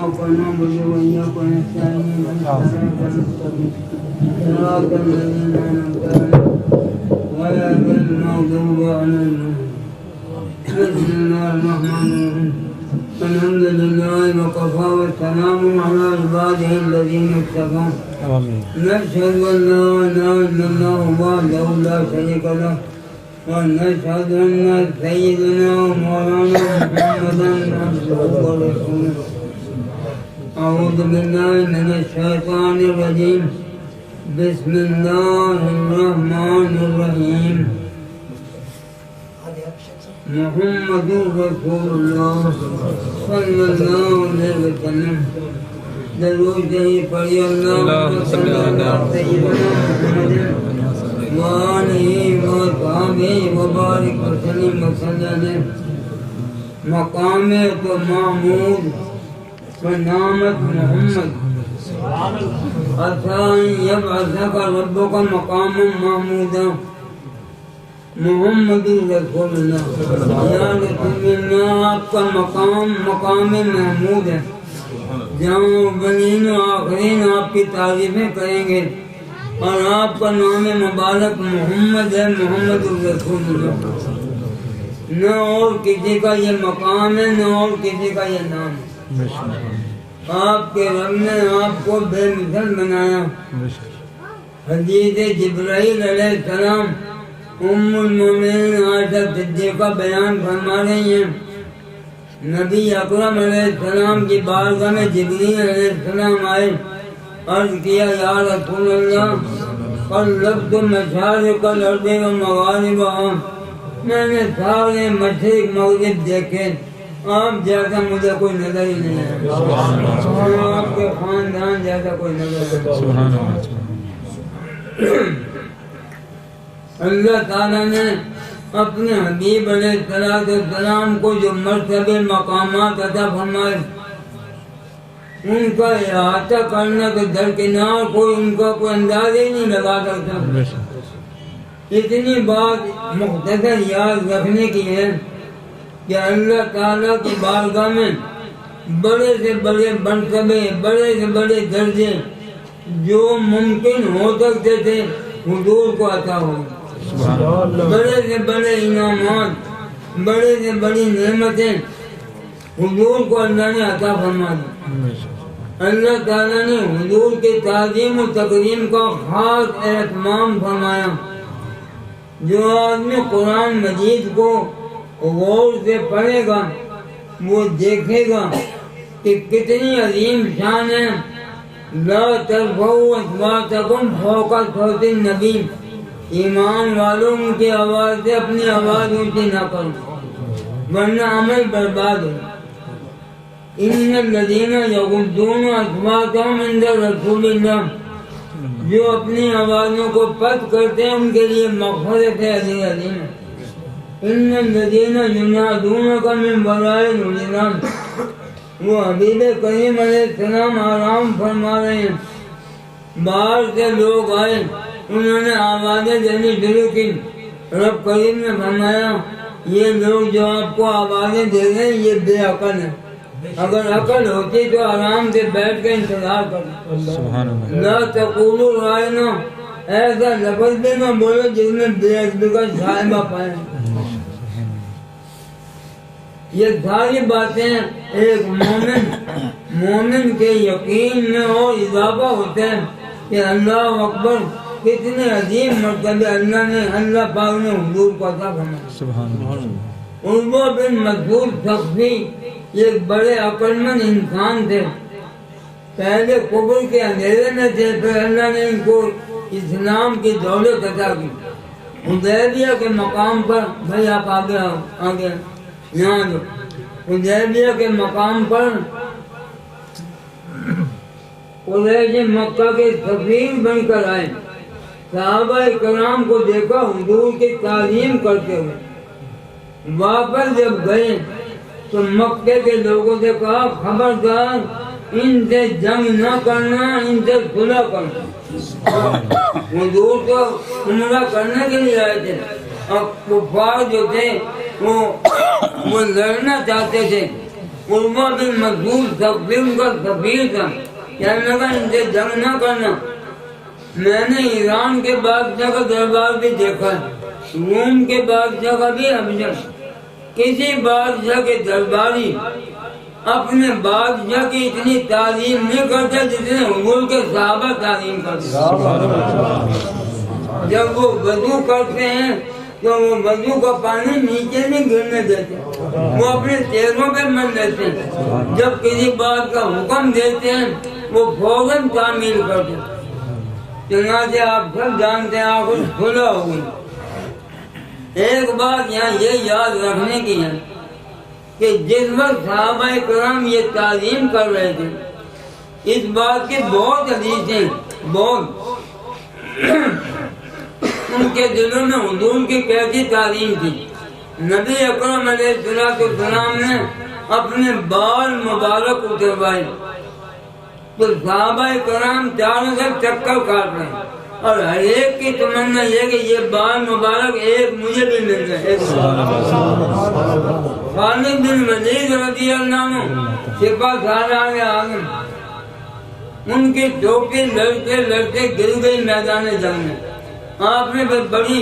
إياك نعبد وإياك نستعين صراط المستقيم صراط الذين أنعمت عليهم غير المغضوب عليهم. بسم الله الرحمن الرحيم. الحمد لله وكفى والسلام على عباده الذين اصطفى. نشهد أن لا إله إلا الله وحده لا شريك له ونشهد أن سيدنا ومولانا محمدا عبده ورسوله. أعوذ بالله من الشيطان الرجيم. بسم الله الرحمن الرحيم. محمد رسول الله صلی اللہ علیہ وسلم. درود پڑھی اللہم صلی علی سیدنا محمد وآلہ وصحبہ وبارک وسلم وسلم. مقام تو محمود ونامت محمد عسى يبعثك ربك مقاما محمودا. محمد رسول اللہ یا رسول اللہ آپ کا مقام محمود ہے جہاں اولین و آخرین آپ کی تعریفیں کریں گے اور آپ کا نام مبارک محمد ہے. محمد رسول اللہ. نہ اور کسی کا یہ مقام ہے نہ اور کسی کا یہ نام ہے. آپ کے رب نے آپ کو بے مثل بنایا. حدیث جبرائیل علیہ السلام ام المومنین عائشہ صدیقہ بیان فرما رہی ہیں نبی اکرم علیہ السلام کی بارگاہ میں جبرائیل علیہ السلام آئے. عرض کیا یا رسول اللہ قلبت مشارق الارض و مغاربہا. میں نے سارے مشرق مغرب دیکھے آپ جیسا مجھے کوئی نظر ہی نہیں ہے. آپ کے خاندان جیسا کوئی نظر نہیں. اللہ تعالیٰ نے اپنے حبیب علیہ السلام کو جو مرتبہ مقامات عطا فرمائے ان کا احاطہ کرنا تو درکنار کوئی ان کا کوئی اندازہ ہی نہیں لگا سکتا. اتنی بات مختصر یاد رکھنے کی ہے کہ اللہ تعالیٰ کی بارگاہ میں بڑے سے بڑے مرتبے بڑے سے بڑے درجے جو ممکن ہو سکتے تھے حضور کو عطا ہو. بڑے سے بڑے انعامات بڑے سے بڑی نعمتیں حضور کو اللہ نے عطا فرما دی. اللہ تعالیٰ نے حضور کی تعظیم و تکریم کا خاص اہتمام فرمایا. جو آدمی قرآن مجید کو غور سے پڑھے گا وہ دیکھے گا کہ کتنی عظیم شان ہے. لا ترفعوا اصواتکم فوق صوت النبی. ایمان والوں کی آواز سے اپنی آواز اونچی نہ کرو ورنہ عمل برباد ہو. ان الذین یغضون اصواتهم عند رسول اللہ. جو اپنی آوازوں کو پست کرتے ہیں ان کے لیے مغفرت ہے عظیم. ان الذین ینادونک من وراء الحجرات. وہ حبیب کریم علیہ السلام آرام فرما رہے ہیں. باہر سے لوگ آئے انہوں نے آوازیں دینی شروع کی. رب کریم نے فرمایا یہ لوگ جو آپ کو آوازیں دے رہے ہیں یہ بے عقل ہیں. اگر عقل ہوتی تو آرام سے بیٹھ کے انتظار کریں. لا تقولوا رائنا. ایسا لفظ بھی نہ بولو جس میں بے عقلی کا شائبہ پائے. یہ ساری باتیں ایک مومن کے یقین میں اور اضافہ ہوتے ہیں کہ اللہ اکبر کتنے عظیم مرتبہ اللہ پاک نے حضور کو عطا فرمایا. عروہ بن مسعود ثقفی ایک بڑے عقلمند انسان تھے. پہلے کفر کے اندھیرے میں تھے پھر اللہ نے ان کو اسلام کی دولت عطا کی. حدیبیہ کے مقام پر بھائی آپ آگے یہاں جو حدیبیہ کے مقام پر قریش مکہ کے سفیر بن کر آئے. صحابہ کرام کو دیکھا حضور کی تعظیم کرتے ہوئے. واپس جب گئے تو مکے کے لوگوں سے کہا خبردار ان سے جنگ نہ کرنا ان سے صلح کرنا. حضور تو عمرہ کرنے کے لیے آئے تھے اور کفار جو تھے وہ لڑنا چاہتے تھے. عروہ بن مسعود تقسیم کا سفیر تھا، کہنے لگا ان سے جنگ نہ کرنا۔ میں نے ایران کے بادشاہ کا دربار بھی دیکھا، روم کے بادشاہ کا بھی، کسی بادشاہ کے درباری اپنے بادشاہ کی اتنی تعظیم نہیں کرتے جتنے حضور کے صحابہ تعظیم کرتے۔ جب وہ وضو کرتے ہیں تو وہ وضو کا پانی نیچے نہیں گرنے دیتے، وہ اپنے چہروں پہ مل لیتے ہیں۔ جب کسی بات کا حکم دیتے ہیں وہ فوراً تعمیل کرتے ہیں۔ چنانچہ آپ سب جانتے ہیں آنکھ کھلا ہو گئی۔ ایک بات یہاں یہ یاد رکھنے کی ہے کہ جس وقت صحابہ کرام یہ تعظیم کر رہے تھے، اس بات کی بہت حدیثیں، بہت ان کے دلوں میں حضور کی کیسی تعظیم تھی۔ نبی اکرم علیہ السلام نے اپنے بال مبارک اتروائے تو صحابہ کرام چاروں سے چکر کاٹ رہے ہیں اور ہر ایک کی تمنا یہ کہ یہ بال مبارک ایک مجھے بھی مل جائے۔ خالد بن ولید رضی اللہ عنہ سپہ سالار اعظم، ان کی ٹوپی لڑتے لڑتے گر گئی میدان جنگ میں۔ آپ نے بڑی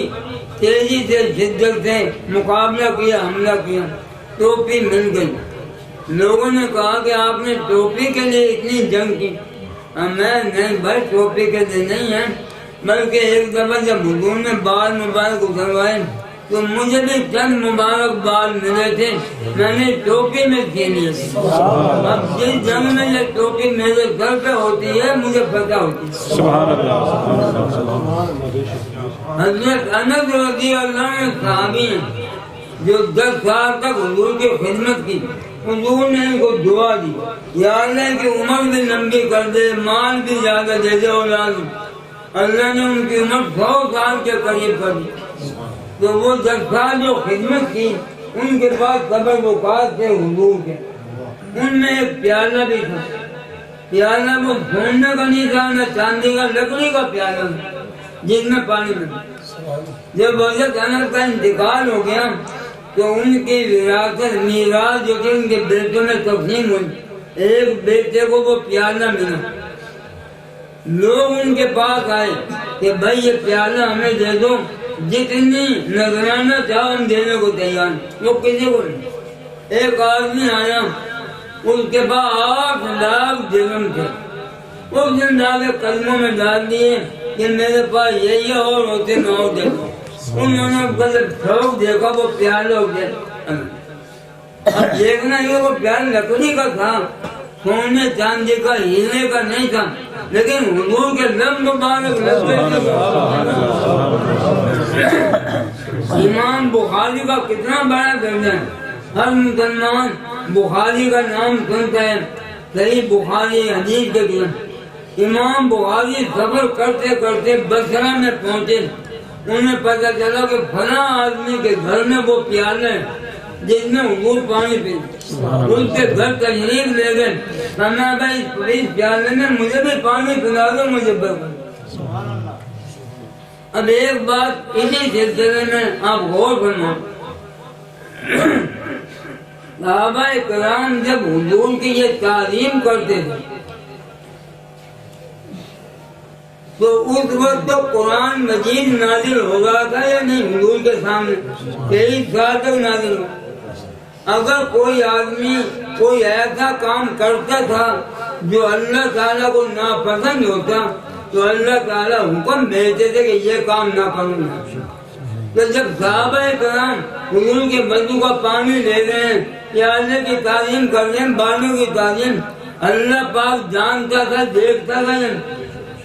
تیزی سے شدت سے مقابلہ کیا، حملہ کیا، ٹوپی مل گئی۔ لوگوں نے کہا کہ آپ نے ٹوپی کے لیے اتنی جنگ کی۔ میں نہیں بھائی، ٹوپی کے لیے نہیں ہے، بلکہ ایک دفعہ جب حضور نے بال مبارک اتروائے تو مجھے بھی چند مبارک بال ملے تھے، میں نے ٹوپی میں چھین لیے تھے۔ اب جس جنگ میں یہ ٹوپی میرے سر پہ ہوتی ہے مجھے پتہ ہوتی ہے۔ حضرت انس رضی اللہ عنہ صحابی ہیں جو 10 سال تک حضور کی خدمت کی۔ حضور نے ان کو دعا دی، یا اللہ کی عمر بھی لمبی کر دے، مال بھی زیادہ دے دے اولاد۔ اللہ نے ان کی عمر 100 سال کے قریب کر دی۔ تو وہ 10 سال جو خدمت کی، ان کے پاس قبر وقات تھے حضور کے، ان میں ایک پیالہ بھی تھا۔ پیالہ وہ سونے کا نہیں تھا نہ چاندی کا، لکڑی کا پیالہ جس میں پانی میں۔ جب حضرت انس کا انتقال ہو گیا تو ان کی وراثت میراث جو کہ ان کے بیٹوں میں تقسیم ہوئی، ایک بیٹے کو وہ پیالہ ملا۔ لوگ ان کے پاس آئے کہ بھائی یہ پیالہ ہمیں دے دو، جتنی نذرانہ چاہو ہم دینے کو تیار ہیں۔ وہ کسی کو نہیں۔ ایک آدمی آیا، اس کے پاس 8 لاکھ درہم تھے، اس نے ڈالے قدموں میں ڈال دیے کہ میرے پاس یہی اور ہوتے نہ ہو دے دو۔ انہوں نے غلط شوق دیکھا، وہ پیالہ ہو گیا۔ اب دیکھنا یہ وہ پیالہ لکڑی کا تھا، سونے چاندی کا، ہیرے کا نہیں تھا، لیکن حضور کے لب مبارک لبے تھے۔ امام بخاری کا کتنا بڑا درجہ ہے، ہر مسلمان بخاری کا نام سنتا ہے، صحیح بخاری حدیث کے لیے۔ امام بخاری سفر کرتے کرتے بصرہ میں پہنچے، انہیں پتہ چلا کہ فلاں آدمی کے گھر میں وہ پیالہ ہے جس میں حضور پانی پیتے۔ ان کے گھر تشریف لے گئے، کہا بھائی اس پیالے میں مجھے بھی پانی پلا دو، مجھے برکت۔ اب ایک بات اسی سلسلے میں آپ غور فرمائیں، صحابہ کرام جب حضور کی یہ تعظیم کرتے تھے تو اس وقت تو قرآن مجید نازل ہو رہا تھا یا نہیں حضور کے سامنے؟ 23 سال تک نازل ہو۔ اگر کوئی آدمی کوئی ایسا کام کرتا تھا جو اللہ تعالیٰ کو ناپسند ہوتا تو اللہ تعالیٰ حکم بھیجتے تھے کہ یہ کام نہ کروں۔ تو جب صحابہ کرام حضور کے وضو کا پانی لے رہے ہیں یا اللہ کی تعظیم کر رہے ہیں، بالوں کی تعظیم، اللہ پاک جانتا تھا، دیکھتا تھا،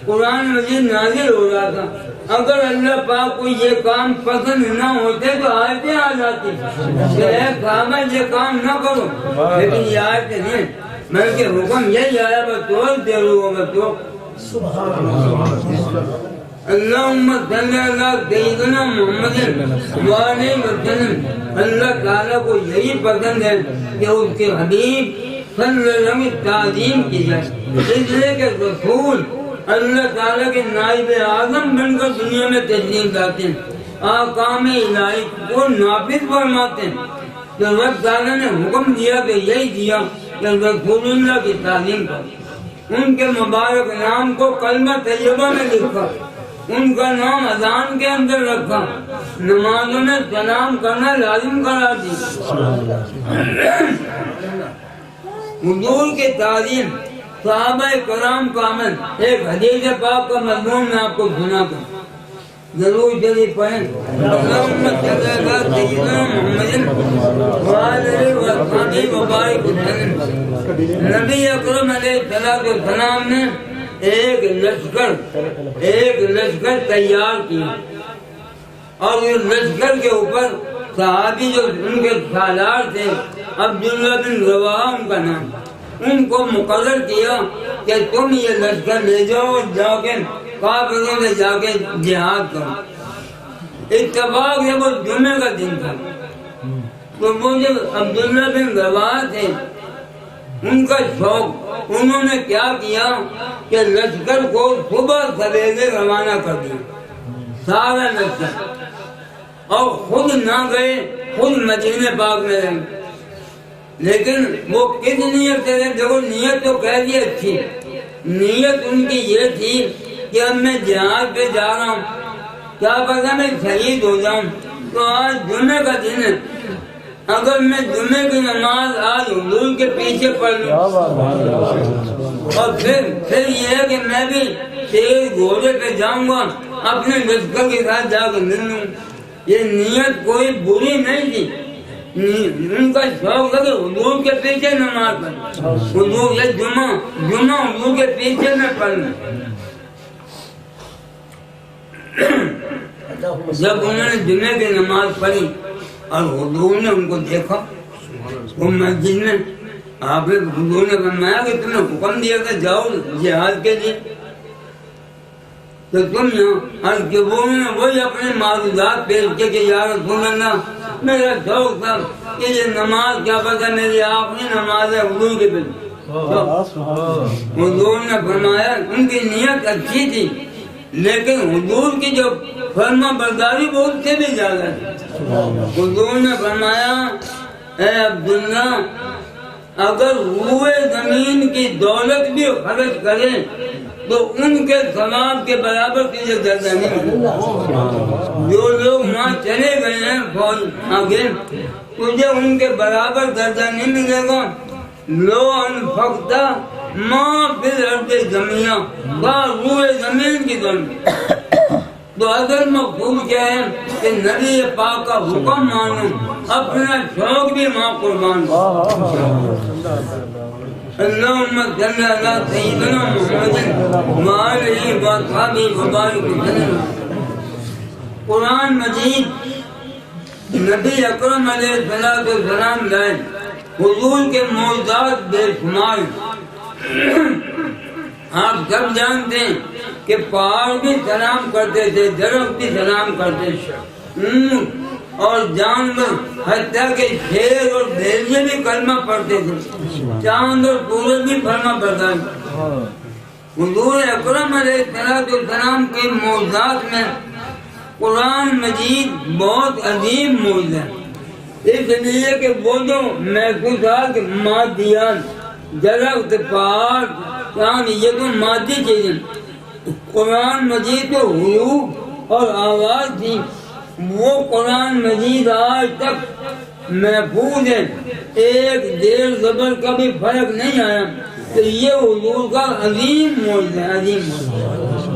قرآن مجید نازل ہو رہا تھا۔ اگر اللہ پاک کو یہ کام پسند نہ ہوتے تو آیتیں آ جاتی کہ اے صحابہ یہ کام نہ کرو، لیکن یہ آیتیں نہیں، بلکہ حکم یہی آیا بس تو دیرو بس تو اللہم صلی اللہ سیدنا محمد وعلیہ وسلم۔ اللہ تعالیٰ کو یہی پسند ہے کہ اس کے حبیب صلی اللہ علیہ وسلم کی تعظیم کی جائے، اس لیے کہ رسول اللہ تعالیٰ کے نائب اعظم بن کر دنیا میں تشریف لاتے ہیں، احکام الہی کو نافذ فرماتے ہیں۔ تو رب تعالیٰ نے حکم دیا کہ یہی دیا کہ رسول اللہ کی تعلیم پر ان کے مبارک نام کو کلمہ طیبہ میں لکھا، ان کا نام اذان کے اندر رکھا، نمازوں میں سلام کرنا لازم قرار دی۔ حضور کی تعلیم، صحابہ کرام کا عمل، ایک حدیث پاک کا مضمون میں آپ کو سنا کر ضرور شریف پڑھیں۔ اللہم صلی علی سیدنا محمد وآلہ وصحبہ وبارک وسلم۔ نبی اکرم علیہ السلام نے ایک لشکر تیار کیا، اور اس لشکر کے اوپر صحابی جو ان کے سالار تھے، عبداللہ بن رواحہ ان کا نام، ان کو مقرر کیا کہ تم یہ لشکر لے جاؤ اور جا کے کافروں میں جا کے جہاد کرو۔ اتفاق ہے وہ جمعے کا دن تھا، تو وہ جو عبداللہ بن رواحہ تھے ان کا شوق، انہوں نے کیا کیا کہ لشکر کو صبح سویرے روانہ کر دیا، سارا لشکر، اور خود نہ گئے، خود مدینہ پاک میں رہے۔ لیکن وہ کس نیت سے رہے؟ دیکھو نیت تو کہہ دی اچھی، نیت ان کی یہ تھی کہ اب میں جہاد پہ جا رہا ہوں، کیا پتا میں شہید ہو جاؤں، تو آج جمعے کا دن ہے، اگر میں جمعے کی نماز آج حضور کے پیچھے پڑھ لوں، اور پھر یہ ہے کہ میں بھی تیز گھوڑے پہ جاؤں گا، اپنے لشکر کے ساتھ جا کے مل لوں۔ یہ نیت کوئی بری نہیں تھی، ان کا شوق تھا کہ حضور کے پیچھے نماز پڑھ، حضور یہ جمعہ حضور کے پیچھے میں پڑھنا۔ جب انہوں نے جمعے کی نماز پڑھی اور حضور نے ان کو دیکھا وہ مسجد میں، آپ حضور نے فرمایا کہ تم نے حکم دیا تھا جاؤ جہاد کے لیے، تو تم یہاں وہی اپنے معروضات پیش کیے کہ یا رسول اللہ میرا شوق تھا کہ یہ نماز کیا پتا میری آخری نماز ہے حضور کے پیچھے۔ حضور نے فرمایا ان کی نیت اچھی تھی، لیکن حضور کی جو فرما برداری وہ اس سے بھی زیادہ تھی۔ حضور نے فرمایا اے عبداللہ اگر روئے زمین کی دولت بھی خرچ کرے تو ان کے ثواب کے برابر تجھے درجہ نہیں ملے۔ جو لوگ وہاں چلے گئے ہیں فوج آگے، تجھے ان کے برابر درجہ نہیں ملے گا۔ لو انفقت ما فی الارض جميعا، روئے زمین کی دولت۔ تو اگر مقصود کیا ہے کہ نبی پاک کا حکم مانو، اپنا شوق بھی ماں قربان کرو۔ اللہم صلی علی سیدنا محمد وآلہ وصحبہ وبارک وسلم۔ قرآن مجید نبی اکرم علیہ السلام لائے، حضور کے معجزات بے شمار۔ آپ سب جانتے ہیں کہ پہاڑ بھی سلام کرتے تھے، درخت بھی سلام کرتے تھے، اونٹ اور جانور، حتیٰ کہ شیر اور بھیڑیے بھی کلمہ پڑھتے تھے، چاند اور سورج بھی فرما بردار۔ حضور اکرم علیہ السلام کے معجزات میں قرآن مجید بہت عظیم معجزہ ہے، اس لیے کہ وہ جو محسوسات مادیات، درخت، پہاڑ، چاند، یہ تو مادی چیزیں، قرآن مجید تو حروف اور آواز تھی، وہ قرآن مجید آج تک محفوظ ہے، ایک زیر زبر کا بھی فرق نہیں آیا۔ تو یہ حضور کا عظیم معجزہ ہے، عظیم معجزہ۔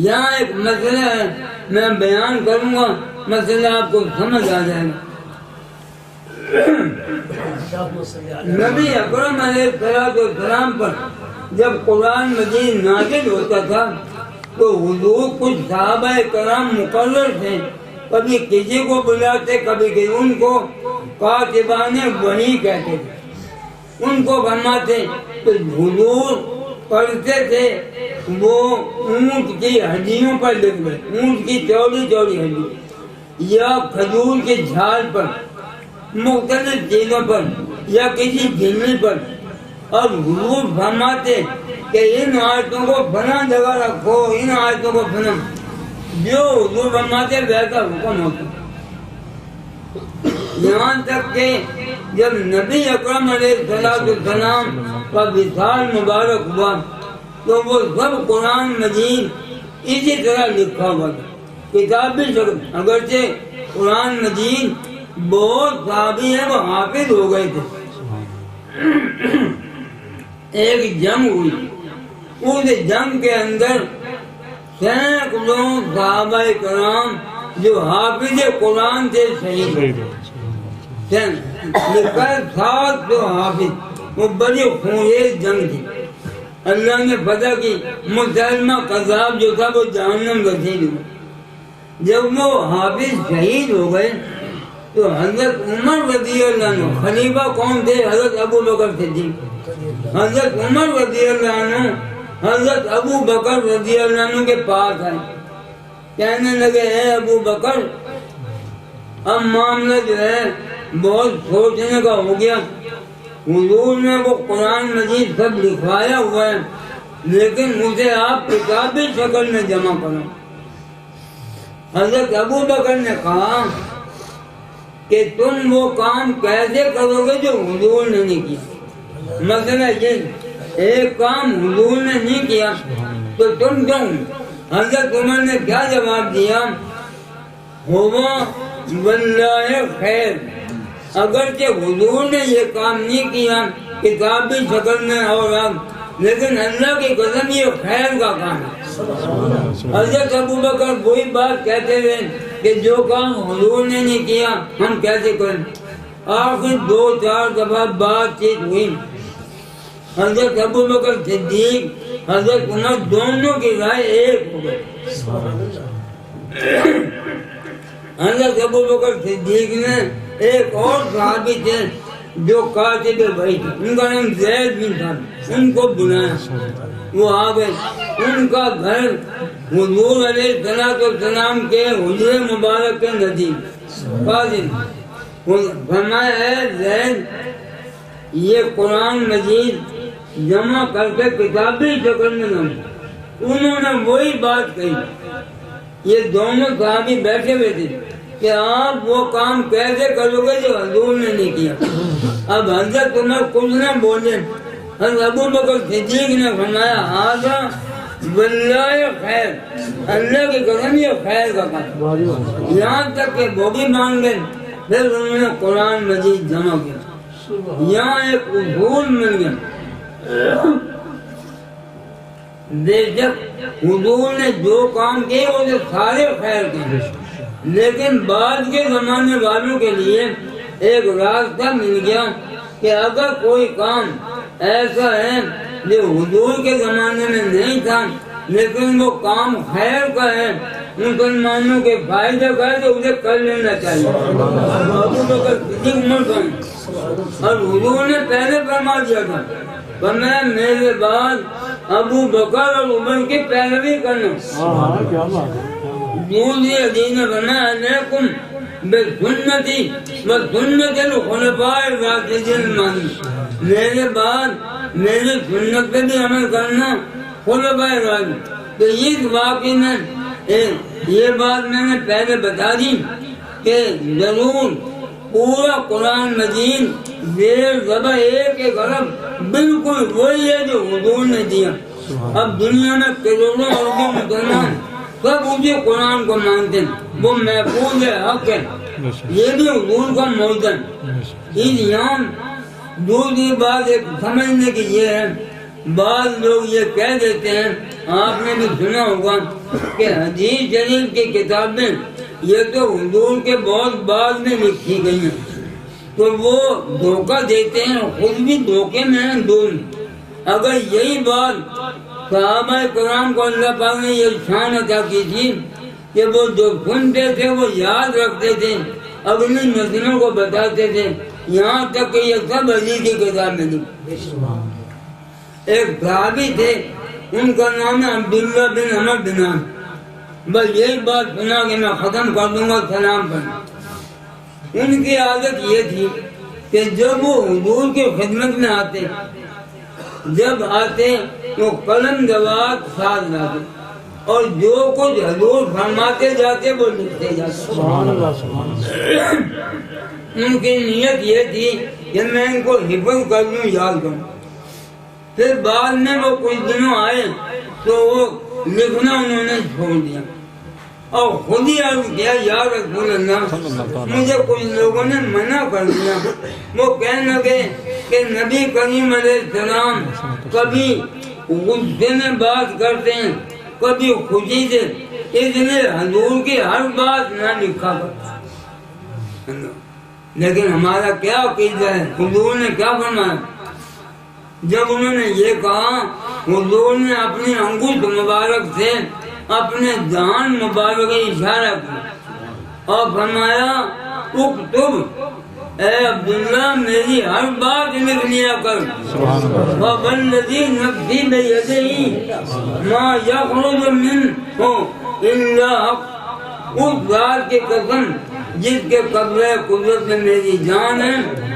یہاں ایک مسئلہ ہے، میں بیان کروں گا، مسئلہ آپ کو سمجھ آ جائے گا۔ نبی اکرم علیہ السلام پر جب قرآن مجید نازل ہوتا تھا تو حضور کچھ صحابہ کرام مقرر تھے، کبھی کسی کو بلاتے، کبھی کہ ان کو کاتبان وحی کہتے تھے، ان کو فرماتے تو حضور پڑھتے تھے، وہ اونٹ کی ہڈیوں پر لکھ گئے، اونٹ کی چوڑی چوڑی ہڈی یا کھجور کی جھاڑ پر، مختلف چیزوں پر یا کسی جھیل پر، اور حضور فرماتے کہ ان آیتوں کو فلاں جگہ رکھو، ان آیتوں کو فلاں، جو حضور فرماتے ویسا حکم ہوتا۔ یہاں تک کہ جب نبی اکرم علیہ السلام کا وصال مبارک ہوا تو وہ سب قرآن مجید اسی طرح لکھا ہوا تھا، کتابی شکل۔ اگرچہ قرآن مجید بہت صحابی ہیں وہ حافظ ہو گئے تھے۔ ایک جنگ ہوئی، اس جنگ کے اندر سینکڑوں صحابہ کرام جو حافظ قرآن تھے شہید ہوئے، 700 حافظ۔ وہ بڑی خونریز جنگ تھی، اللہ نے فتح کی۔ مسلمہ قذاب جو تھا وہ جہنم رسید ہوا۔ جب وہ حافظ شہید ہو گئے تو حضرت عمر رضی اللہ عنہ، خلیفہ کون تھے؟ حضرت ابو بکر صدیق۔ حضرت عمر رضی اللہ عنہ حضرت ابو بکر رضی اللہ عنہ کے پاس آئے، کہنے لگے اے ابو بکر، اب معاملہ جو ہے بہت سوچنے کا ہو گیا، حضور نے وہ قرآن مجید سب لکھوایا ہوا ہے لیکن مجھے آپ کتابی شکل میں جمع کرو۔ حضرت ابو بکر نے کہا کہ تم وہ کام کیسے کرو گے جو حضور نے نہیں کیا؟ مسئلہ یہ ایک کام حضور نے نہیں کیا تو تم کیوں؟ حضرت عمر نے کیا جواب دیا؟ ہوا واللہ خیر، اگرچہ حضور نے یہ کام نہیں کیا کتابی شکل میں اور اب، لیکن اللہ کی قسم یہ خیر کا کام ہے۔ حضرت ابو بکر وہی بات کہتے ہوئے کہ جو کام حضور نے نہیں کیا ہم کیسے کریں؟ آخر 2-4 دفعہ بات چیت ہوئی، حضرت ابو بکر صدیق حضرت عمر دونوں کی رائے ایک ہو گئی۔ حضرت ابو بکر صدیق نے ایک اور صحابی تھے جو کاتب وحی تھے، ان کا نام زید بن ثابت، ان کو بلایا، وہ آ گئے۔ ان کا گھر حضور علیہ السلام کے حجرے مبارک کے نزدیک قاضی، فرمایا اے زید یہ قرآن مجید جمع کر کے کتابی شکل میں نہ، انہوں نے وہی بات کہی۔ یہ دونوں صحابی بیٹھے ہوئے تھے کہ آپ وہ کام کیسے کرو گے جو حضور نے نہیں کیا؟ اب حضرت عمر کچھ نہ بولے، حضرت ابو بکر صدیق نے فرمایا ہذا واللہ خیر، اللہ کی قسم یہ خیر کا کام۔ یہاں تک کہ وہ بھی مان گئے، پھر انہوں نے قرآن مجید جمع کیا۔ یہاں ایک اصول مل گیا، بے شک حضور نے جو کام کیے وہ سارے خیر کے، لیکن بعد کے زمانے والوں کے لیے ایک راستہ مل گیا کہ اگر کوئی کام ایسا ہے جو حضور کے زمانے میں نہیں تھا لیکن وہ کام خیر کا ہے، مسلمانوں کے فائدے کا ہے، تو اسے کر لینا چاہیے۔ ابو بکر صدیق عمر تھا اور حضور نے پہلے فرما دیا تھا، فرمایا میرے بعد ابو بکر اور عمر کی پیروی کرنا۔ دوسری حدیث میں فرمایا علیکم بسنتی وسنت الخلفاء الراشدین المہدیین، میرے بعد میری سنت پہ بھی عمل کرنا، خلفاء راشدین۔ تو اس واقعے میں یہ بات میں نے پہلے بتا دی کہ ضرور پورا قرآن مجید زیر زبر ایک عرب بالکل وہی ہے جو حضور نے دیا۔ اب دنیا میں کروڑوں اربوں مسلمان سب اسی قرآن کو مانتے ہیں، وہ محفوظ ہے، حق ہے، یہ بھی حضور کا معجزہ ہے۔ یہاں دوسری بات ایک سمجھنے کی یہ ہے، بعض لوگ یہ کہہ دیتے ہیں، آپ نے بھی سنا ہوگا کہ حدیث شریف کی کتابیں یہ تو حضور کے بہت بعد میں لکھی گئی ہیں، تو وہ دھوکہ دیتے ہیں، خود بھی دھوکے میں ہیں دونوں۔ اگر یہی بات صحابہ کرام کو اللہ پاک نے یہ شان عطا کی تھی کہ وہ جو سنتے تھے وہ یاد رکھتے تھے، اگلی نسلوں کو بتاتے تھے، یہاں تک کہ یہ سب حدیث کی کتاب میں تھی۔ ایک صحابی تھے، ان کا نام ہے عبداللہ بن عمر بن عاص۔ بس یہی بات سنا کہ میں ختم کر دوں گا سلام پر۔ ان کی عادت یہ تھی کہ جب وہ حضور کی خدمت میں آتے، جب آتے تو قلم دوات ساتھ لاتے اور جو کچھ حضور فرماتے جاتے وہ لکھتے جاتے۔ ان کی نیت یہ تھی کہ میں ان کو حفظ کر لوں، یاد کروں. پھر بعد میں وہ کچھ دنوں آئے تو وہ لکھنا انہوں نے چھوڑ دیا اور خود ہی عرض کیا یا رسول اللہ مجھے کچھ لوگوں نے منع کر دیا. وہ کہنے لگے کہ نبی کریم علیہ السلام کبھی غصے میں بات کرتے ہیں کبھی خوشی سے، اس لیے حضور کی ہر بات نہ لکھا کرتا. لیکن ہمارا کیا عقیدہ ہے؟ حضور نے کیا فرمایا؟ جب انہوں نے یہ کہا حضور نے اپنی انگوٹھ مبارک سے اپنے دان مبارک اشارہ کیا اور فرمایا اکتب اے عبداللہ میری ہر بات لکھ لیا کر. وَوَالَّذِي نَفْسِي بِيَدِهِ مَا يَخْرُجُ مِنْهُ إِلَّا حَقٌّ. اس ذات کی قسم جس کے قبضہ قدرت میں میری جان ہے،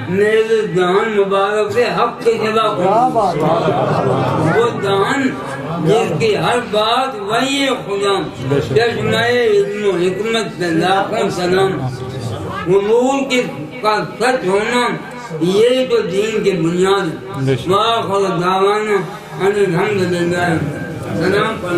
میرے دان مبارک سے حق کے سوا وہ دان جس کی ہر بات وہی خدا چشمہ علم و حکمت سے لاکھوں سلام. حضور کی کا سچ ہونا یہ تو دین کی بنیاد ہے. وآخر دعوانا ان الحمدللہ. سلام پر